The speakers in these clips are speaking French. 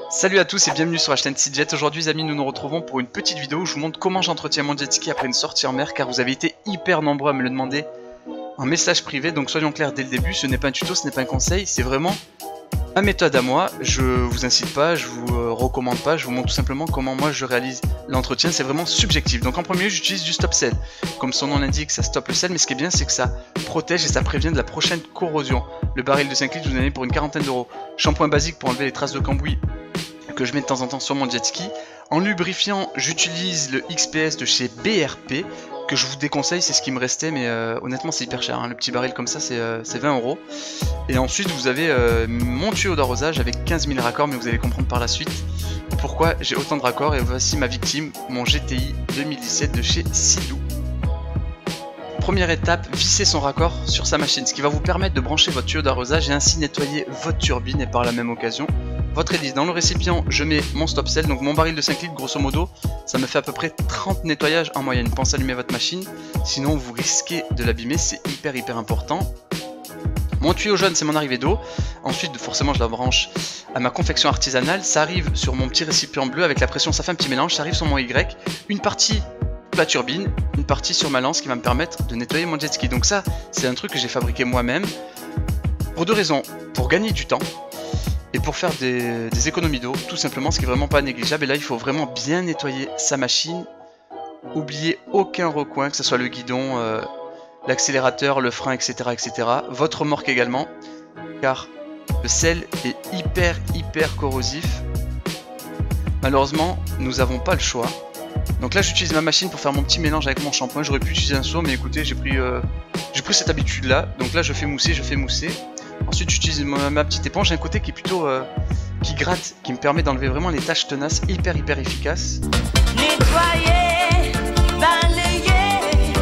Salut à tous et bienvenue sur HTN6Jet. Aujourd'hui les amis, nous nous retrouvons pour une petite vidéo où je vous montre comment j'entretiens mon jet ski après une sortie en mer, car vous avez été hyper nombreux à me le demander en message privé. Donc soyons clairs dès le début, ce n'est pas un tuto, ce n'est pas un conseil, c'est vraiment ma méthode à moi. Je vous incite pas, je vous recommande pas, je vous montre tout simplement comment moi je réalise l'entretien. C'est vraiment subjectif. Donc en premier lieu, j'utilise du stop sel. Comme son nom l'indique, ça stoppe le sel, mais ce qui est bien, c'est que ça protège et ça prévient de la prochaine corrosion. Le baril de 5 litres, je vous en ai pour une quarantaine d'euros. Shampoing basique pour enlever les traces de cambouis que je mets de temps en temps sur mon jet ski. En lubrifiant, j'utilise le XPS de chez BRP, que je vous déconseille, c'est ce qui me restait, mais honnêtement c'est hyper cher, hein. Le petit baril comme ça c'est 20 euros. Et ensuite vous avez mon tuyau d'arrosage avec 15 000 raccords, mais vous allez comprendre par la suite pourquoi j'ai autant de raccords. Et voici ma victime, mon GTI 2017 de chez Sidou. Première étape, visser son raccord sur sa machine, ce qui va vous permettre de brancher votre tuyau d'arrosage et ainsi nettoyer votre turbine et par la même occasion votre hélice. Dans le récipient, je mets mon stop sel, donc mon baril de 5 litres, grosso modo, ça me fait à peu près 30 nettoyages en moyenne. Pensez à allumer votre machine, sinon vous risquez de l'abîmer, c'est hyper important. Mon tuyau jaune, c'est mon arrivée d'eau. Ensuite, forcément, je la branche à ma confection artisanale. Ça arrive sur mon petit récipient bleu avec la pression, ça fait un petit mélange. Ça arrive sur mon Y. Une partie la turbine, une partie sur ma lance qui va me permettre de nettoyer mon jet ski. Donc ça, c'est un truc que j'ai fabriqué moi-même pour deux raisons. Pour gagner du temps et pour faire des économies d'eau, tout simplement, ce qui est vraiment pas négligeable. Et là, il faut vraiment bien nettoyer sa machine. Oubliez aucun recoin, que ce soit le guidon, l'accélérateur, le frein, etc., etc. Votre remorque également, car le sel est hyper corrosif. Malheureusement, nous n'avons pas le choix. Donc là, j'utilise ma machine pour faire mon petit mélange avec mon shampoing. J'aurais pu utiliser un seau, mais écoutez, j'ai pris cette habitude-là. Donc là, je fais mousser. Ensuite, j'utilise ma petite éponge. J'ai un côté qui est plutôt qui gratte, qui me permet d'enlever vraiment les taches tenaces, hyper efficace. Nettoyer, balayer,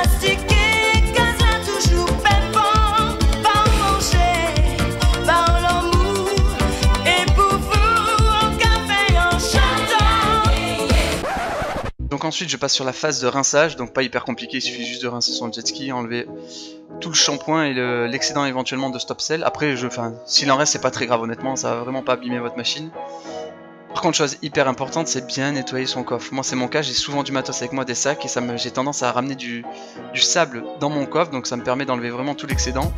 astiquer, caser toujours pépon, par manger, par l'amour, et pour vous, au café en chantant. Donc ensuite, je passe sur la phase de rinçage, donc pas hyper compliqué, il suffit juste de rincer son jet ski, enlever tout le shampoing et l'excédent éventuellement de stop sel. Après, s'il en reste, c'est pas très grave, honnêtement, ça va vraiment pas abîmer votre machine. Par contre, chose hyper importante, c'est bien nettoyer son coffre. Moi, c'est mon cas, j'ai souvent du matos avec moi, des sacs, et j'ai tendance à ramener du sable dans mon coffre, donc ça me permet d'enlever vraiment tout l'excédent.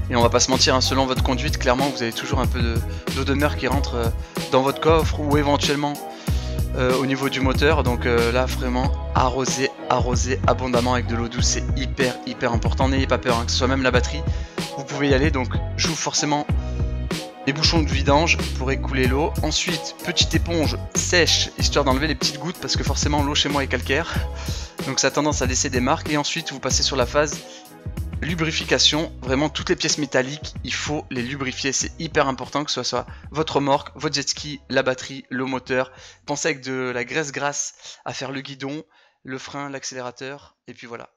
Et on va pas se mentir, hein, selon votre conduite, clairement, vous avez toujours un peu d'eau de mer qui rentre dans votre coffre, ou éventuellement au niveau du moteur. Donc là, vraiment, arroser abondamment avec de l'eau douce, c'est hyper important. N'ayez pas peur, hein, que ce soit même la batterie, vous pouvez y aller. Donc, j'ouvre forcément les bouchons de vidange pour écouler l'eau. Ensuite, petite éponge sèche, histoire d'enlever les petites gouttes, parce que forcément l'eau chez moi est calcaire, donc ça a tendance à laisser des marques. Et ensuite, vous passez sur la phase lubrification. Vraiment, toutes les pièces métalliques, il faut les lubrifier, c'est hyper important, que ce soit votre remorque, votre jet ski, la batterie, le moteur. Pensez avec de la graisse grasse à faire le guidon, le frein, l'accélérateur, et puis voilà.